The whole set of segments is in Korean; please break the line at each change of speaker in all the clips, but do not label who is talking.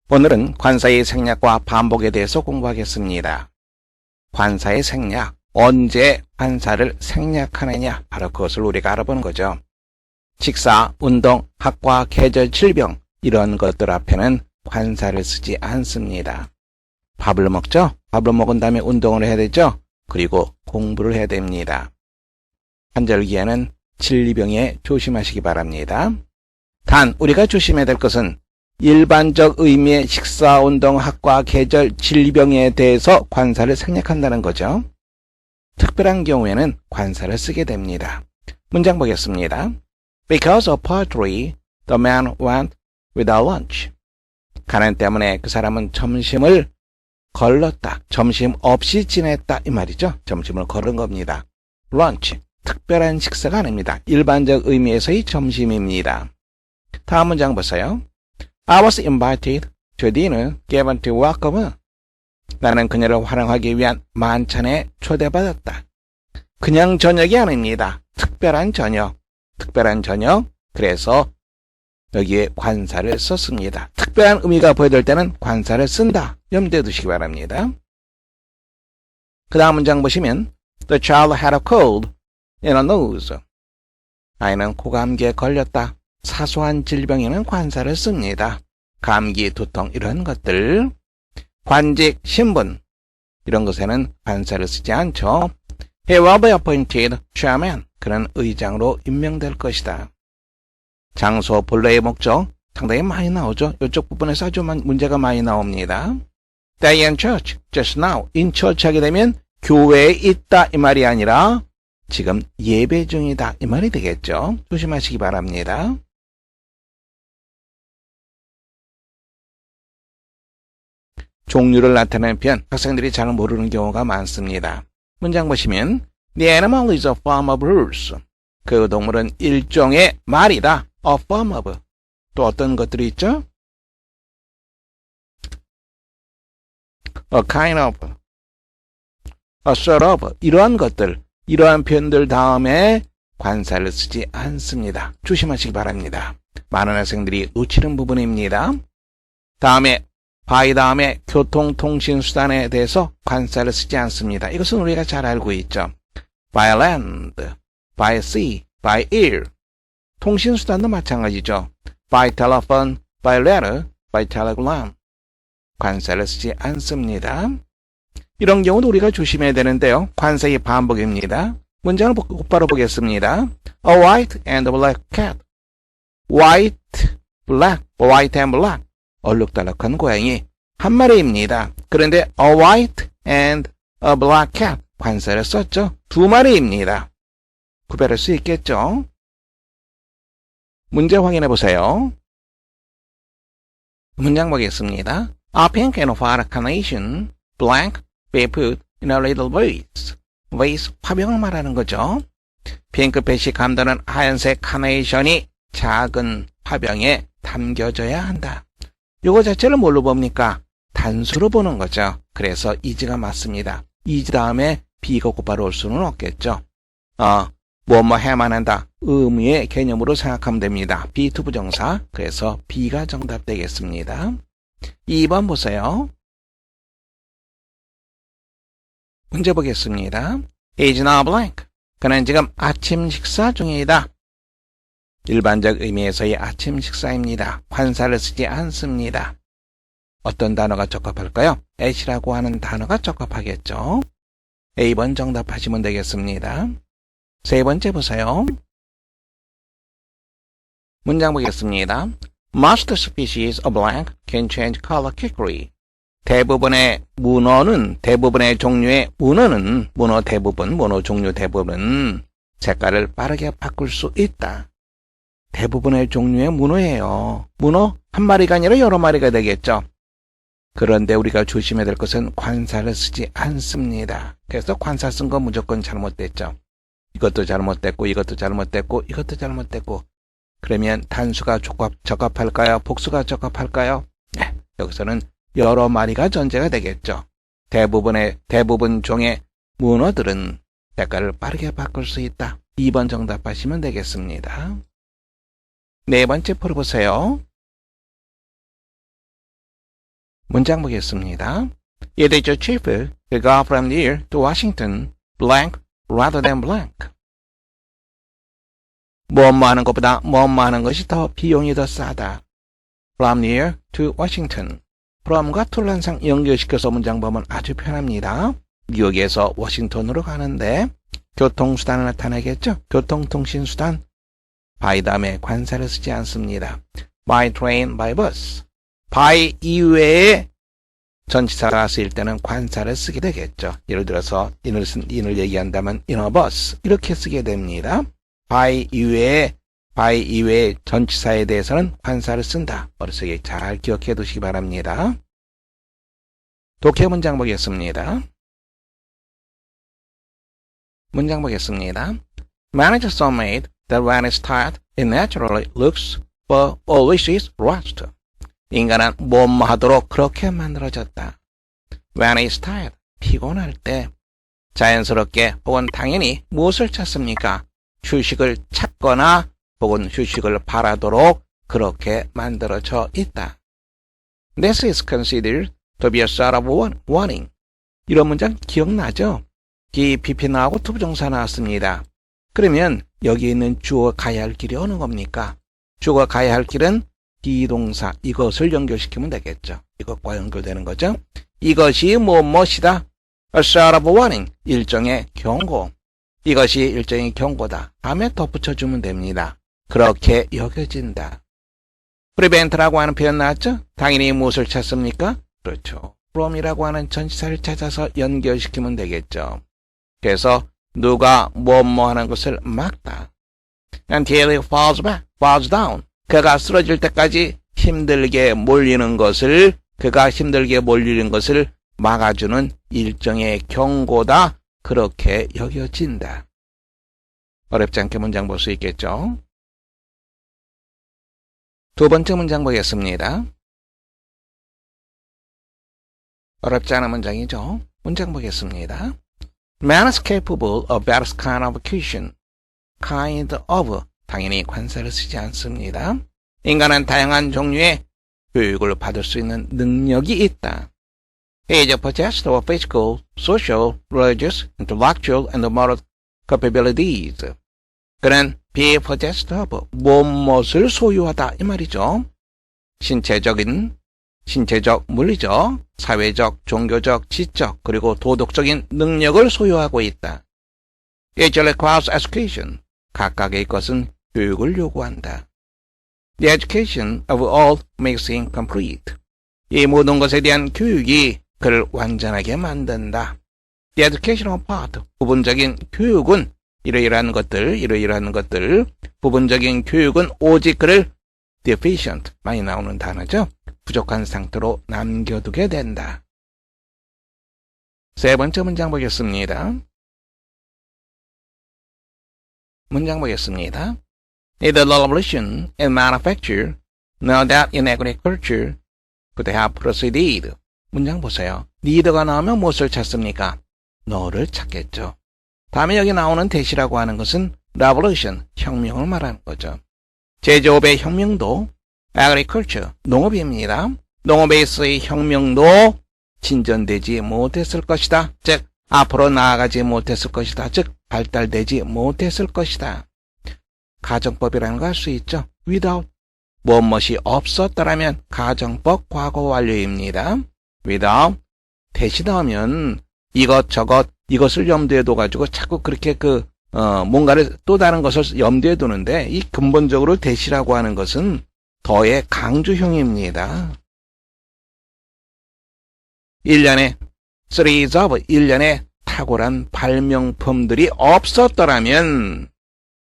오늘은 관사의 생략과 반복에 대해서 공부하겠습니다. 관사의 생략, 언제 관사를 생략하느냐, 바로 그것을 우리가 알아보는 거죠. 식사, 운동, 학과, 계절, 질병 이런 것들 앞에는 관사를 쓰지 않습니다. 밥을 먹죠? 밥을 먹은 다음에 운동을 해야 되죠? 그리고 공부를 해야 됩니다. 환절기에는 질병에 조심하시기 바랍니다. 단 우리가 조심해야 될 것은 일반적 의미의 식사, 운동, 학과, 계절, 질병에 대해서 관사를 생략한다는 거죠. 특별한 경우에는 관사를 쓰게 됩니다. 문장 보겠습니다. Because of poetry, the man went without lunch. 가난 때문에 그 사람은 점심을 걸렀다. 점심 없이 지냈다. 이 말이죠. 점심을 걸은 겁니다. lunch, 특별한 식사가 아닙니다. 일반적 의미에서의 점심입니다. 다음 문장 보세요. I was invited to dinner given to welcome her. 나는 그녀를 환영하기 위한 만찬에 초대받았다. 그냥 저녁이 아닙니다. 특별한 저녁. 특별한 저녁. 그래서 여기에 관사를 썼습니다. 특별한 의미가 보여질 때는 관사를 쓴다. 염두에 두시기 바랍니다. 그 다음 문장 보시면 The child had a cold in her nose. 아이는 고감기에 걸렸다. 사소한 질병에는 관사를 씁니다. 감기, 두통 이런 것들. 관직, 신분 이런 것에는 관사를 쓰지 않죠. He will be appointed chairman. 그는 의장으로 임명될 것이다. 장소, 본래의 목적 상당히 많이 나오죠. 이쪽 부분에서 아주 문제가 많이 나옵니다. They in church just now. in church 하게 되면 교회에 있다 이 말이 아니라 지금 예배 중이다 이 말이 되겠죠. 조심하시기 바랍니다. 종류를 나타내는 표현, 학생들이 잘 모르는 경우가 많습니다. 문장 보시면 The animal is a form of horse. 그 동물은 일종의 말이다. A form of. 또 어떤 것들이 있죠? A kind of. A sort of. 이러한 것들, 이러한 표현들 다음에 관사를 쓰지 않습니다. 조심하시기 바랍니다. 많은 학생들이 놓치는 부분입니다. 다음에 by 다음에 교통통신수단에 대해서 관사를 쓰지 않습니다. 이것은 우리가 잘 알고 있죠. by land, by sea, by air. 통신수단도 마찬가지죠. by telephone, by letter, by telegram. 관사를 쓰지 않습니다. 이런 경우도 우리가 조심해야 되는데요. 관사의 반복입니다. 문장을 곧바로 보겠습니다. A white and a black cat. white, black, white and black. 얼룩덜룩한 고양이 한 마리입니다. 그런데 a white and a black cat 관사를 썼죠. 두 마리입니다. 구별할 수 있겠죠. 문제 확인해 보세요. 문장 보겠습니다. A pink and white carnation blank be put in a little vase. vase 화병을 말하는 거죠. 핑크빛이 감도는 하얀색 카네이션이 작은 화병에 담겨져야 한다. 요거 자체를 뭘로 봅니까? 단수로 보는 거죠. 그래서 is가 맞습니다. is 다음에 be가 곧바로 올 수는 없겠죠. 뭐뭐 해야만 한다. 의무의 개념으로 생각하면 됩니다. be to 부정사. 그래서 B가 정답 되겠습니다. 2번 보세요. 문제 보겠습니다. is now blank. 그는 지금 아침 식사 중이다. 일반적 의미에서의 아침 식사입니다. 관사를 쓰지 않습니다. 어떤 단어가 적합할까요? at이라고 하는 단어가 적합하겠죠. A번 정답하시면 되겠습니다. 세 번째 보세요. 문장 보겠습니다. Most species of blank can change color quickly. 대부분의 종류의 문어 대부분, 문어 종류 대부분 색깔을 빠르게 바꿀 수 있다. 대부분의 종류의 문어예요. 문어 한 마리가 아니라 여러 마리가 되겠죠. 그런데 우리가 조심해야 될 것은 관사를 쓰지 않습니다. 그래서 관사 쓴 건 무조건 잘못됐죠. 이것도 잘못됐고 이것도 잘못됐고 이것도 잘못됐고 그러면 단수가 적합할까요? 복수가 적합할까요? 네, 여기서는 여러 마리가 전제가 되겠죠. 대부분 종의 문어들은 색깔을 빠르게 바꿀 수 있다. 2번 정답하시면 되겠습니다. 네 번째 풀어보세요. 문장 보겠습니다. It is cheaper to go from here to Washington blank rather than blank. 뭐뭐 하는 것보다 뭐뭐 하는 것이 더 비용이 더 싸다. From here to Washington. from과 to를 항상 연결시켜서 문장 보면 아주 편합니다. 뉴욕에서 워싱턴으로 가는데 교통수단을 나타내겠죠? 교통통신수단. by 다음에 관사를 쓰지 않습니다. by train, by bus. by 이외에 전치사가 쓰일 때는 관사를 쓰게 되겠죠. 예를 들어서 인을 얘기한다면 in a bus 이렇게 쓰게 됩니다. by 이외에 전치사에 대해서는 관사를 쓴다. 머릿속에 잘 기억해 두시기 바랍니다. 독해 문장 보겠습니다. 문장 보겠습니다. Manager so made that when it's tired, it naturally looks for or wishes rest. 인간은 뭐뭐 하도록 그렇게 만들어졌다. When it's tired, 피곤할 때 자연스럽게 혹은 당연히 무엇을 찾습니까? 휴식을 찾거나 혹은 휴식을 바라도록 그렇게 만들어져 있다. This is considered to be a sort of warning. 이런 문장 기억나죠? PP 나오고 투부정사 나왔습니다. 그러면 여기 있는 주어 가야 할 길이 어느 겁니까? 주어가 가야 할 길은 비동사 이것을 연결시키면 되겠죠. 이것과 연결되는 거죠. 이것이 무엇이다? A sort of warning. 일종의 경고. 이것이 일종의 경고다. 다음에 덧붙여주면 됩니다. 그렇게 여겨진다. prevent라고 하는 표현 나왔죠? 당연히 무엇을 찾습니까? 그렇죠. from이라고 하는 전치사를 찾아서 연결시키면 되겠죠. 그래서 누가 뭐뭐 하는 것을 막다. Until it falls down. 그가 쓰러질 때까지 힘들게 몰리는 것을 막아주는 일종의 경고다. 그렇게 여겨진다. 어렵지 않게 문장 볼 수 있겠죠? 두 번째 문장 보겠습니다. 어렵지 않은 문장이죠? 문장 보겠습니다. Man is capable of various kind of education. kind of 당연히 관사를 쓰지 않습니다. 인간은 다양한 종류의 교육을 받을 수 있는 능력이 있다. He is possessed of physical, social, religious, intellectual, and moral capabilities. 그는 be possessed of 무엇을 소유하다 이 말이죠. 신체적, 물리적, 사회적, 종교적, 지적, 그리고 도덕적인 능력을 소유하고 있다. Each requires education. 각각의 것은 교육을 요구한다. The education of all makes him complete. 이 모든 것에 대한 교육이 그를 완전하게 만든다. The educational part, 부분적인 교육은 이러이러한 것들, 부분적인 교육은 오직 그를 deficient, 많이 나오는 단어죠. 부족한 상태로 남겨두게 된다. 세 번째 문장 보겠습니다. 문장 보겠습니다. Neither the revolution in manufacture nor that in agriculture could have proceeded. 문장 보세요. neither가 나오면 무엇을 찾습니까? 너를 찾겠죠. 다음에 여기 나오는 대시라고 하는 것은 revolution, 혁명을 말하는 거죠. 제조업의 혁명도 agriculture, 농업입니다. 농업에 있어의 혁명도 진전되지 못했을 것이다. 즉 앞으로 나아가지 못했을 것이다. 즉 발달되지 못했을 것이다. 가정법이라는 거 할 수 있죠. without, 무엇이 없었더라면 가정법 과거 완료입니다. without, 대시 나오면 이것저것, 이것을 염두에 둬가지고 자꾸 그렇게 뭔가를 또 다른 것을 염두에 두는데 이 근본적으로 대시라고 하는 것은 더의 강조형입니다. 1년에 series of 1년에 탁월한 발명품들이 없었더라면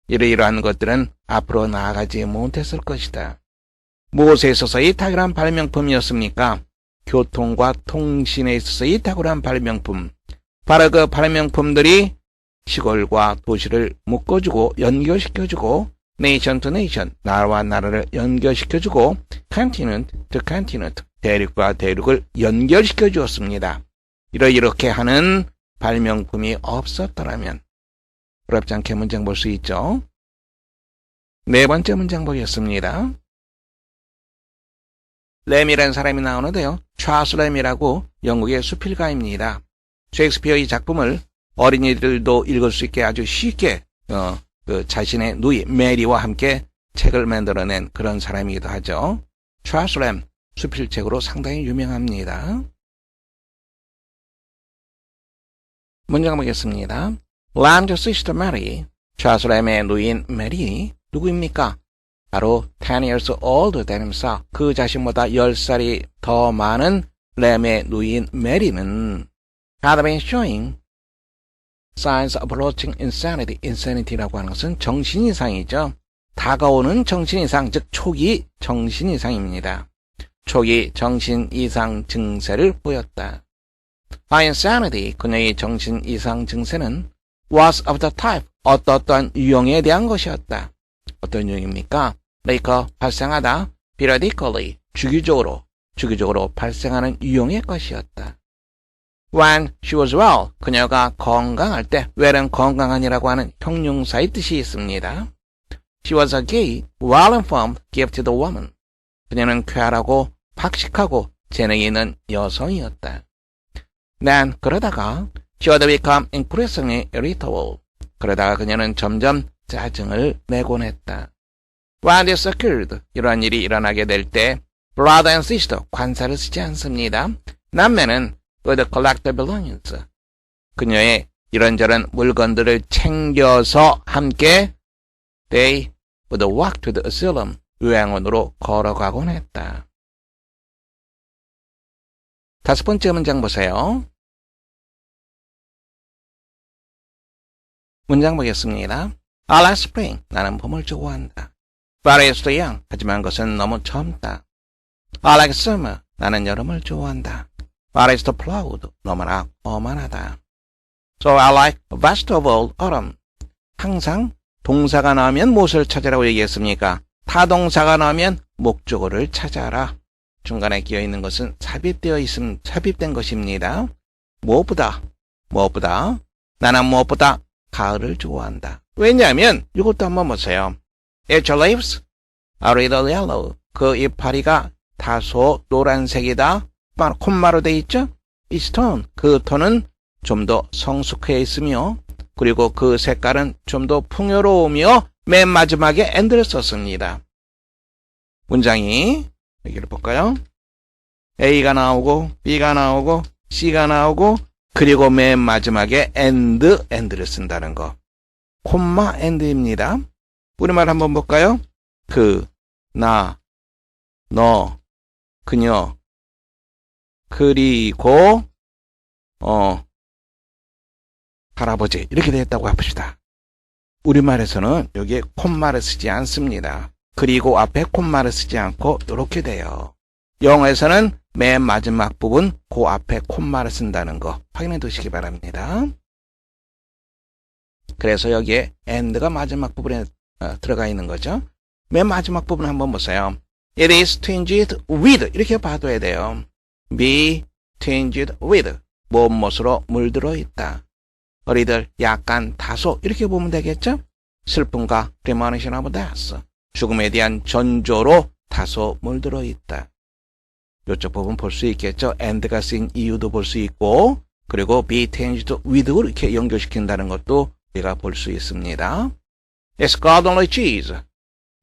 이러이러한 것들은 앞으로 나아가지 못했을 것이다. 무엇에 있어서의 탁월한 발명품이었습니까? 교통과 통신에 있어서의 탁월한 발명품. 바로 그 발명품들이 시골과 도시를 묶어주고 연결시켜주고 nation to nation, 나라와 나라를 연결시켜주고 continent to continent, 대륙과 대륙을 연결시켜 주었습니다. 이렇게 하는 발명품이 없었더라면 어렵지 않게 문장 볼 수 있죠. 네 번째 문장 보겠습니다. 램이라는 사람이 나오는데요. 찰스 램이라고 영국의 수필가입니다. 셰익스피어 이 작품을 어린이들도 읽을 수 있게 아주 쉽게 자신의 누이 메리와 함께 책을 만들어낸 그런 사람이기도 하죠. 찰스 램 수필책으로 상당히 유명합니다. 문장 보겠습니다. Lamb's sister Mary, 찰스 램의 누이인 메리 누구입니까? 바로 10 years older than himself. 그 자신보다 10살이 더 많은 램의 누이인 메리는 had been showing signs of approaching insanity. insanity라고 하는 것은 정신이상이죠. 다가오는 정신이상, 즉 초기 정신이상입니다. 초기 정신이상 증세를 보였다. Her insanity, 그녀의 정신이상 증세는 was of the type, 어떠한 유형에 대한 것이었다. 어떤 유형입니까? like 발생하다, periodically, 주기적으로 발생하는 유형의 것이었다. When she was well, 그녀가 건강할 때, well은 건강한이라고 하는 형용사의 뜻이 있습니다. She was a gay, well-informed, gifted woman. 그녀는 쾌활하고 박식하고 재능이 있는 여성이었다. Then 그러다가 she would become increasingly irritable. 그러다가 그녀는 점점 짜증을 내곤 했다. When this occurred, 이러한 일이 일어나게 될 때 brother and sister, 관사를 쓰지 않습니다. 남매는 would collect the belongings. 그녀의 이런저런 물건들을 챙겨서 함께 they would walk to the asylum, 요양원으로 걸어가곤 했다. 5번째 문장 보세요. 문장 보겠습니다. I like spring. 나는 봄을 좋아한다. But it's too young. 하지만 그것은 너무 젊다. I like summer. 나는 여름을 좋아한다. But it's too cold. 너무나 어만하다. So I like vegetable autumn. 항상 동사가 나오면 무엇을 찾으라고 얘기했습니까? 타동사가 나오면 목적어를 찾아라. 중간에 끼어 있는 것은 삽입된 것입니다. 무엇보다 나는 무엇보다 가을을 좋아한다. 왜냐하면 이것도 한번 보세요. Its leaves are little yellow. 그 이파리가 다소 노란색이다. 콤마로 돼 있죠? Its tone, 그 톤은 좀 더 성숙해 있으며 그리고 그 색깔은 좀 더 풍요로우며 맨 마지막에 and를 썼습니다. 문장이 여기를 볼까요? A가 나오고 B가 나오고 C가 나오고 그리고 맨 마지막에 and를 쓴다는 거. 콤마 and입니다. 우리말 한번 볼까요? 그, 나, 너, 그녀, 그리고 할아버지 이렇게 되어 있다고 해봅시다. 우리말에서는 여기에 콤마를 쓰지 않습니다. 그리고 앞에 콤마를 쓰지 않고 이렇게 돼요. 영어에서는 맨 마지막 부분 그 앞에 콤마를 쓴다는 거 확인해 두시기 바랍니다. 그래서 여기에 and가 마지막 부분에 들어가 있는 거죠. 맨 마지막 부분 한번 보세요. It is tinged with 이렇게 봐둬야 돼요. be tinged with 무엇으로 물들어 있다. 어리들 약간 다소 이렇게 보면 되겠죠. 슬픔과 premonition of death 죽음에 대한 전조로 다소 물들어 있다. 이쪽 부분 볼 수 있겠죠. and가 쓰인 이유도 볼 수 있고 그리고 be tinged with로 이렇게 연결시킨다는 것도 우리가 볼 수 있습니다. It's garden cheese.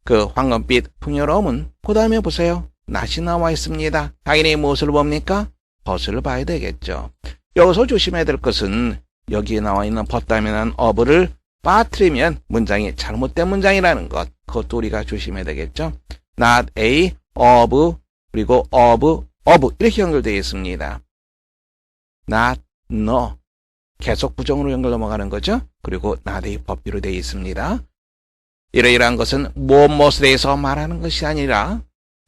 그 황금빛 풍요로움은 그 다음에 보세요. 낫이 나와 있습니다. 당연히 무엇을 봅니까? 벗을 봐야 되겠죠. 여기서 조심해야 될 것은 여기에 나와 있는 but 다음에는 of를 빠뜨리면 문장이 잘못된 문장이라는 것. 그것도 우리가 조심해야 되겠죠. not a, of, 그리고 of 이렇게 연결되어 있습니다. not, no. 계속 부정으로 연결 넘어가는 거죠. 그리고 not a 법비로 되어 있습니다. 이러이러한 것은 무엇에 대해서 말하는 것이 아니라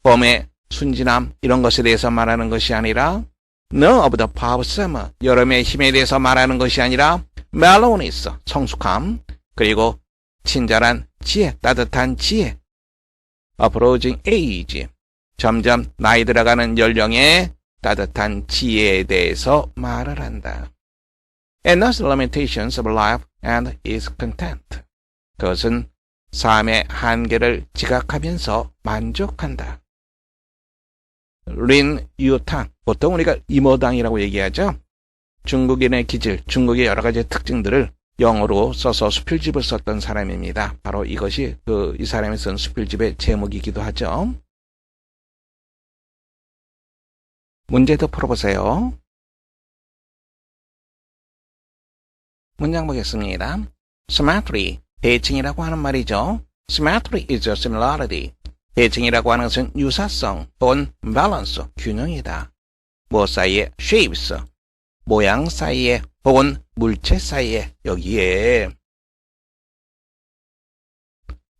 봄의 순진함 이런 것에 대해서 말하는 것이 아니라 no of the power of summer 여름의 힘에 대해서 말하는 것이 아니라 mellowness 성숙함 그리고 친절한 지혜 따뜻한 지혜 approaching age 점점 나이 들어가는 연령의 따뜻한 지혜에 대해서 말을 한다. And thus the limitations of life and is content 그것은 삶의 한계를 지각하면서 만족한다. 린유탕. 보통 우리가 이모당이라고 얘기하죠. 중국인의 기질, 중국의 여러 가지 특징들을 영어로 써서 수필집을 썼던 사람입니다. 바로 이것이 이 사람이 쓴 수필집의 제목이기도 하죠. 문제도 풀어보세요. 문장 보겠습니다. Symmetry, 대칭이라고 하는 말이죠. Symmetry is a similarity. 대칭이라고 하는 것은 유사성 또는 balance, 균형이다. 뭐 사이에 shapes, 모양 사이에 혹은 물체 사이에 여기에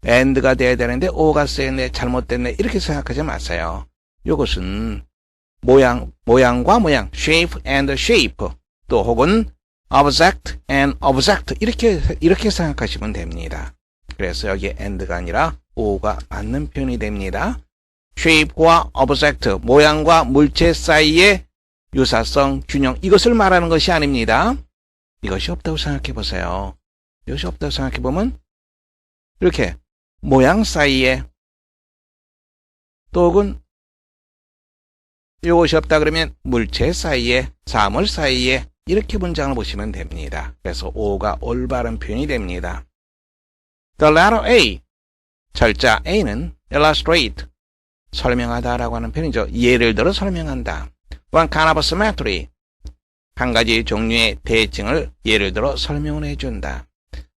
and가 돼야 되는데 o가 쓰였네, 잘못됐네 이렇게 생각하지 마세요. 이것은 모양과 모양, shape and shape 또 혹은 object and object 이렇게 생각하시면 됩니다. 그래서 여기 and가 아니라 o가 맞는 표현이 됩니다. shape와 object, 모양과 물체 사이의 유사성, 균형 이것을 말하는 것이 아닙니다. 이것이 없다고 생각해 보세요. 이것이 없다고 생각해 보면 이렇게 모양 사이에 또 혹은 이것이 없다 그러면 물체 사이에, 사물 사이에 이렇게 문장을 보시면 됩니다. 그래서 O가 올바른 표현이 됩니다. The letter A, 철자 A는 illustrate, 설명하다라고 하는 표현이죠. 예를 들어 설명한다. One kind of symmetry, 한 가지 종류의 대칭을 예를 들어 설명을 해준다.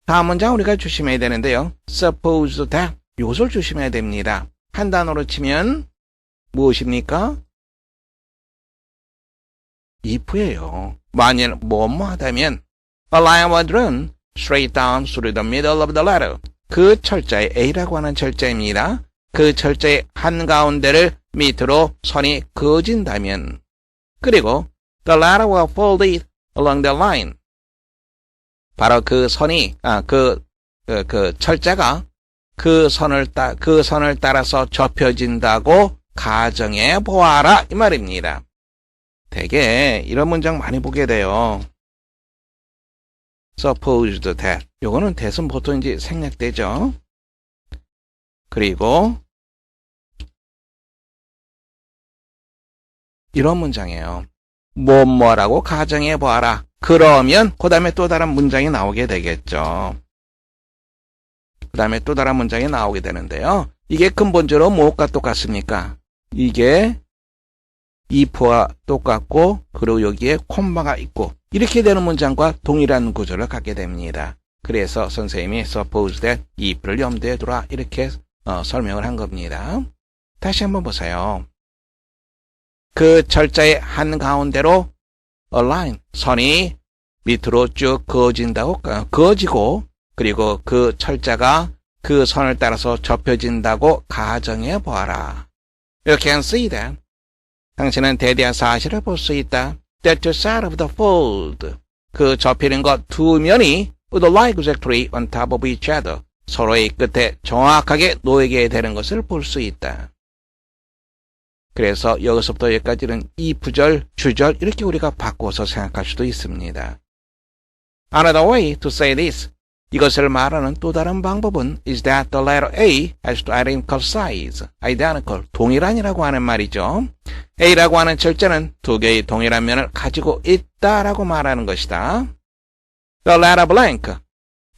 다음 문장 우리가 조심해야 되는데요. Suppose that, 이것을 조심해야 됩니다. 한 단어로 치면 무엇입니까? if예요. 만일 뭐뭐 하다면 A line was drawn straight down through the middle of the letter. 그 철자의 A라고 하는 철자입니다. 그 철자의 한가운데를 밑으로 선이 그어진다면 그리고 the letter was folded along the line. 바로 그 선이 그 철자가 그 선을 따라서 접혀진다고 가정해 보아라 이 말입니다. 되게 이런 문장 많이 보게 돼요. Supposed that. 요거는 that은 보통 이제 생략되죠. 그리고 이런 문장이에요. 뭐뭐라고 가정해 보아라. 그러면 그 다음에 또 다른 문장이 나오게 되겠죠. 그 다음에 또 다른 문장이 나오게 되는데요. 이게 근본적으로 무엇과 똑같습니까? 이게 if와 똑같고 그리고 여기에 콤마가 있고 이렇게 되는 문장과 동일한 구조를 갖게 됩니다. 그래서 선생님이 suppose that if를 염두에 두라 이렇게 설명을 한 겁니다. 다시 한번 보세요. 그 철자의 한가운데로 align, 선이 밑으로 쭉 그어지고 그리고 그 철자가 그 선을 따라서 접혀진다고 가정해 보아라. You can see that. 당신은 대대한 사실을 볼 수 있다. That the side of the fold, 그 접히는 것 두 면이 would lie exactly on top of each other, 서로의 끝에 정확하게 놓이게 되는 것을 볼 수 있다. 그래서 여기서부터 여기까지는 if절, 주절 이렇게 우리가 바꿔서 생각할 수도 있습니다. Another way to say this, 이것을 말하는 또 다른 방법은 is that the letter A has to identical size, identical, 동일한이라고 하는 말이죠. A라고 하는 철자는 두 개의 동일한 면을 가지고 있다라고 말하는 것이다. The letter blank,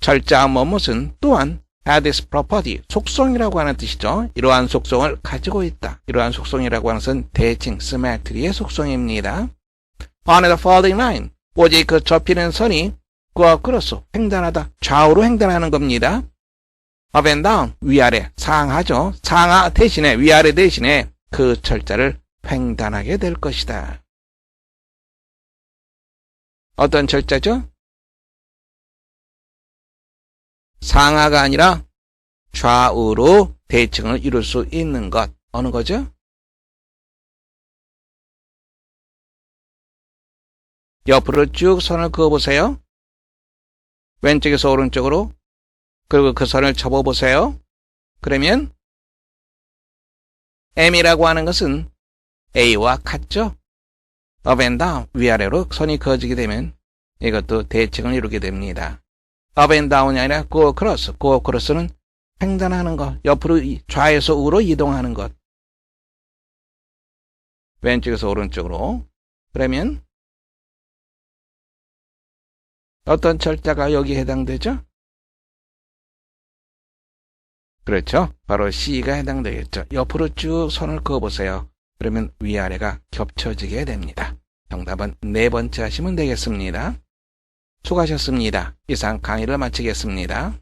철자 뭐뭇은 또한 had this property, 속성이라고 하는 뜻이죠. 이러한 속성을 가지고 있다. 이러한 속성이라고 하는 것은 대칭, symmetry의 속성입니다. On the folding line, 오직 그 접히는 선이 그와 크로스, 횡단하다, 좌우로 횡단하는 겁니다. Up and down, 위아래, 상하죠. 상하 대신에, 위아래 대신에 그 철자를 횡단하게 될 것이다. 어떤 철자죠? 상하가 아니라 좌우로 대칭을 이룰 수 있는 것. 어느 거죠? 옆으로 쭉 선을 그어보세요. 왼쪽에서 오른쪽으로. 그리고 그 선을 접어보세요. 그러면 M이라고 하는 것은 A와 같죠? Up and down, 위아래로 선이 그어지게 되면 이것도 대칭을 이루게 됩니다. Up and down이 아니라 go across. go across는 횡단하는 것, 옆으로 좌에서 우로 이동하는 것. 왼쪽에서 오른쪽으로. 그러면 어떤 철자가 여기에 해당되죠? 그렇죠. 바로 C가 해당되겠죠. 옆으로 쭉 선을 그어보세요. 그러면 위아래가 겹쳐지게 됩니다. 정답은 네 번째 하시면 되겠습니다. 수고하셨습니다. 이상 강의를 마치겠습니다.